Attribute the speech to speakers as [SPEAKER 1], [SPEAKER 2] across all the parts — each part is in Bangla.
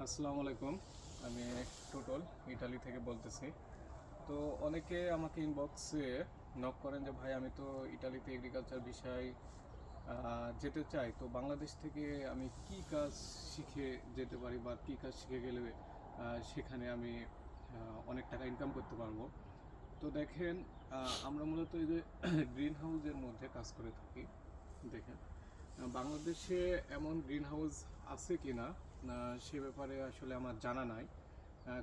[SPEAKER 1] আসসালামু আলাইকুম। আমি টোটল ইটালি থেকে বলতেছি। তো অনেকে আমাকে ইনবক্সে নক করেন যে ভাই আমি তো ইটালিতে এগ্রিকালচার বিষয় যেতে চাই, তো বাংলাদেশ থেকে আমি কি কাজ শিখে যেতে পারি বা কী কাজ শিখে গেলে সেখানে আমি অনেক টাকা ইনকাম করতে পারবো। তো দেখেন, আমরা মূলত এই যে গ্রিন হাউসের মধ্যে কাজ করে থাকি। দেখেন, বাংলাদেশে এমন গ্রিন হাউস আছে কি না সে ব্যাপারে আসলে আমার জানা নাই।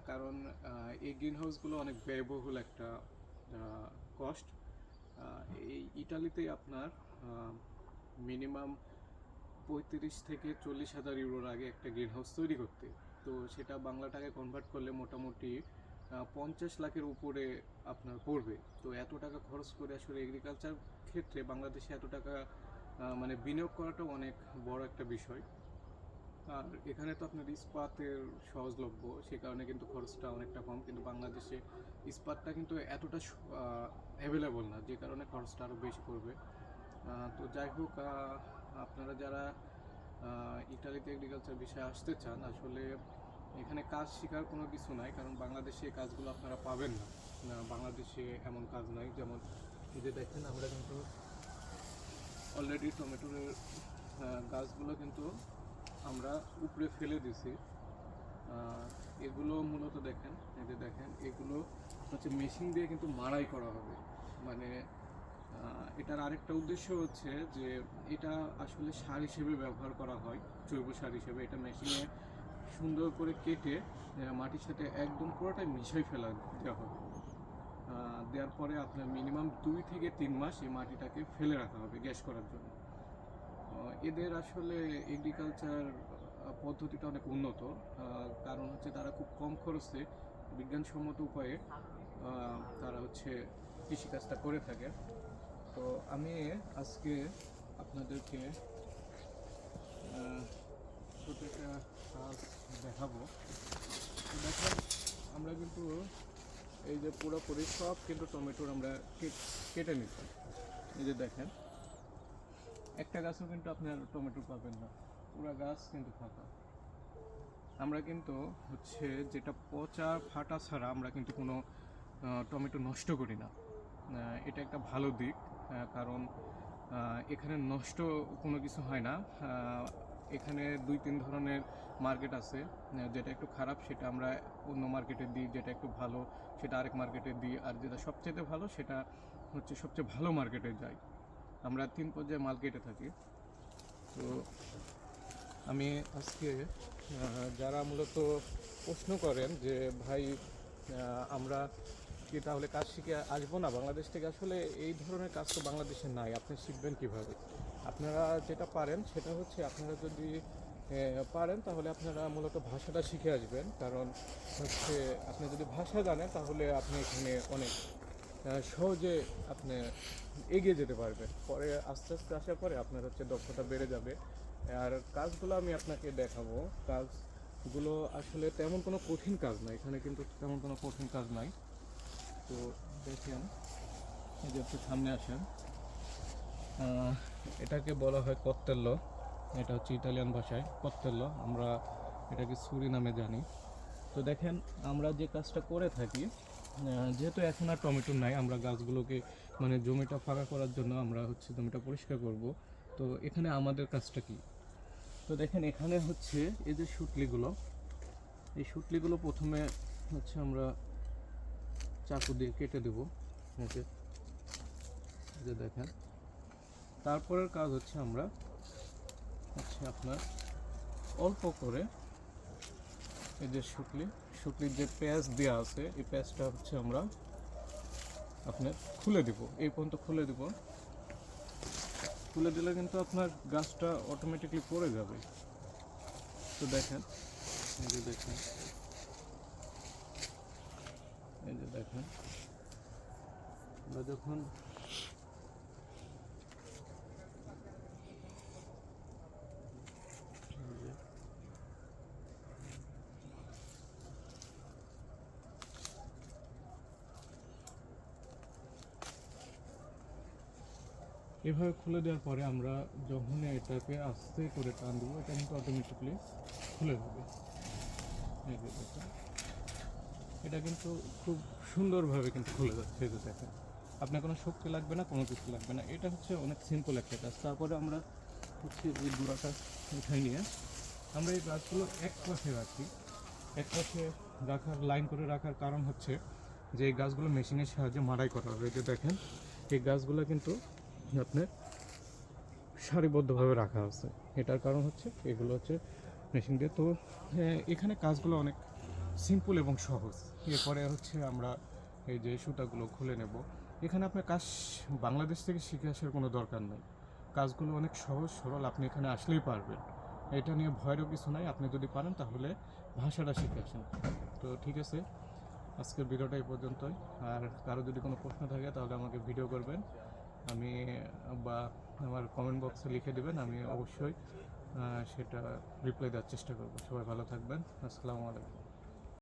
[SPEAKER 1] কারণ এই গ্রিন হাউসগুলো অনেক ব্যয়বহুল একটা কস্ট। এই ইটালিতে আপনার মিনিমাম 35,000 থেকে 40,000 ইউরোর আগে একটা গ্রিন হাউস তৈরি করতে। তো সেটা বাংলা টাকায় কনভার্ট করলে মোটামুটি 50 লাখের উপরে আপনার পড়বে। তো এত টাকা খরচ করে আসলে এগ্রিকালচার ক্ষেত্রে বাংলাদেশে এত টাকা মানে বিনিয়োগ করাটাও অনেক বড় একটা বিষয়। আর এখানে তো আপনার ইস্পাতের সহজলভ্য, সে কারণে কিন্তু খরচটা অনেকটা কম। কিন্তু বাংলাদেশে ইস্পাতটা কিন্তু এতটা অ্যাভেলেবল না, যে কারণে খরচটা আরও বেশি পড়বে। তো যাই হোক, আপনারা যারা ইটালিতে এগ্রিকালচার বিষয়ে আসতে চান, আসলে এখানে কাজ শেখার কোনো কিছু নাই, কারণ বাংলাদেশে এই কাজগুলো আপনারা পাবেন না। বাংলাদেশে এমন কাজ নাই। যেমন এই যে দেখেন, আমরা কিন্তু অলরেডি টমেটোর গাছগুলো কিন্তু আমরা উপরে ফেলে দিছি। এগুলো মূলত দেখেন, এই যে দেখেন, এগুলো হচ্ছে মেশিন দিয়ে কিন্তু মাড়াই করা হবে। মানে এটার আরেকটা উদ্দেশ্য হচ্ছে যে এটা আসলে সার হিসেবে ব্যবহার করা হয়, জৈব সার হিসেবে। এটা মেশিনে সুন্দর করে কেটে মাটির সাথে একদম পুরোটাই মিশাই ফেলা দেওয়া হবে। দেওয়ার পরে আপনার মিনিমাম 2 থেকে 3 মাস এই মাটিটাকে ফেলে রাখা হবে গ্যাস করার জন্য। এদের আসলে এগ্রিকালচার পদ্ধতিটা অনেক উন্নত। কারণ হচ্ছে তারা খুব কম খরচে বিজ্ঞানসম্মত উপায়ে তারা হচ্ছে কৃষিকাজটা করে থাকে। তো আমি আজকে আপনাদেরকে ছোট একটা কাজ দেখাবো। তো দেখেন, আমরা কিন্তু এই যে পুরোপুরি সব কিন্তু টমেটোর আমরা কেটে নিচ্ছি। এই যে দেখেন, একটা গাছও কিন্তু আপনার টমেটো পাবেন না, পুরো গাছ কিন্তু ফাঁকা। আমরা কিন্তু হচ্ছে যেটা পচা ফাটা ছাড়া আমরা কিন্তু কোনো টমেটো নষ্ট করি না। এটা একটা ভালো দিক। কারণ এখানে নষ্ট কোনো কিছু হয় না। এখানে 2-3 ধরনের মার্কেট আছে। যেটা একটু খারাপ সেটা আমরা অন্য মার্কেটে দিই, যেটা একটু ভালো সেটা আরেক মার্কেটে দিই, আর যেটা সবচেয়ে ভালো সেটা হচ্ছে সবচেয়ে ভালো মার্কেটে যাই। আমরা 3 পর্যায়ে মাল কেটে থাকি। তো আমি আজকে যারা মূলত প্রশ্ন করেন যে ভাই আমরা কি তাহলে কাজ শিখে আসবো না বাংলাদেশ থেকে, আসলে এই ধরনের কাজ তো বাংলাদেশে নাই। আপনি শিখবেন কিভাবে? আপনারা যেটা পারেন সেটা হচ্ছে, আপনারা যদি পারেন তাহলে আপনারা মূলত ভাষাটা শিখে আসবেন। কারণ হচ্ছে আপনি যদি ভাষা জানেন তাহলে আপনি এখানে অনেক সহজে আপনি এগিয়ে যেতে পারবেন। পরে আস্তে আস্তে আসার পরে আপনার হচ্ছে দক্ষতা বেড়ে যাবে। আর কাজগুলো আমি আপনাকে দেখাবো। কাজগুলো আসলে তেমন কোনো কঠিন কাজ নাই, এখানে কিন্তু তেমন কোনো কঠিন কাজ নাই। তো দেখেন, এই যে একটু সামনে আসেন, এটাকে বলা হয় কত্তেল্লো। এটা হচ্ছে ইটালিয়ান ভাষায় কত্তেল্লো, আমরা এটাকে ছুরি নামে জানি। তো দেখেন, আমরা যে কাজটা করে থাকি, যেহেতু এখন আর টমেটো নাই, আমরা গাছগুলোকে মানে জমিটা ফাঁকা করার জন্য আমরা হচ্ছে জমিটা পরিষ্কার করব। তো এখানে আমাদের কাজটা কি? তো দেখেন, এখানে হচ্ছে এই যে শুটলিগুলো, এই শুটলিগুলো প্রথমে হচ্ছে আমরা চাকু দিয়ে কেটে দেবো। ওকে, এই যে দেখেন, তারপরের কাজ হচ্ছে আমরা হচ্ছে আপনার অল্প করে এই যে শুটলির যে প্যাঁচ দেওয়া আছে, এই প্যাঁচটা হচ্ছে আমরা আপনার খুলে দিব। এই পর্যন্ত খুলে দিব। খুলে দিলে কিন্তু আপনার গাছটা অটোমেটিকলি পড়ে যাবে। তো দেখেন, এই যে দেখেন, এই যে দেখেন, আমরা যখন এভাবে খুলে দেওয়ার পরে আমরা যখন এটাকে আস্তে করে টান দেবো, এটা কিন্তু অটোমেটিকলি খুলে যাবে। এই যে দেখুন, এটা কিন্তু খুব সুন্দরভাবে কিন্তু খুলে যাচ্ছে। এই যে দেখেন, আপনার কোনো শক্তি লাগবে না, কোনো কিছু লাগবে না। এটা হচ্ছে অনেক সিম্পল একটা কাজ। তারপরে আমরা হচ্ছে এই গুঁড়াটা উঠাই নিয়ে আমরা এই গাছগুলো এক পাশে রাখি। এক পাশে রাখার, লাইন করে রাখার কারণ হচ্ছে যে এই গাছগুলো মেশিনের সাহায্যে মাড়াই করা হবে। এই যে দেখেন, এই গাছগুলো কিন্তু আপনার সারিবদ্ধভাবে রাখা আছে। এটার কারণ হচ্ছে এগুলো হচ্ছে মেশিন দিয়ে। তো এখানে কাজগুলো অনেক সিম্পল এবং সহজ। এরপরে হচ্ছে আমরা এই যে সুতাগুলো খুলে নেব। এখানে আপনার কাজ বাংলাদেশ থেকে শিখে আসার কোনো দরকার নেই। কাজগুলো অনেক সহজ সরল, আপনি এখানে আসলেই পারবেন। এটা নিয়ে ভয়েরও কিছু নাই। আপনি যদি পারেন তাহলে ভাষাটা শিখে আসেন। তো ঠিক আছে, আজকের ভিডিওটা এই পর্যন্তই। আর কারো যদি কোনো প্রশ্ন থাকে তাহলে আমাকে ভিডিও করবেন, আমি বা আমার কমেন্ট বক্সে লিখে দেবেন, আমি অবশ্যই সেটা রিপ্লাই দেওয়ার চেষ্টা করব। সবাই ভালো থাকবেন। আসসালামু আলাইকুম।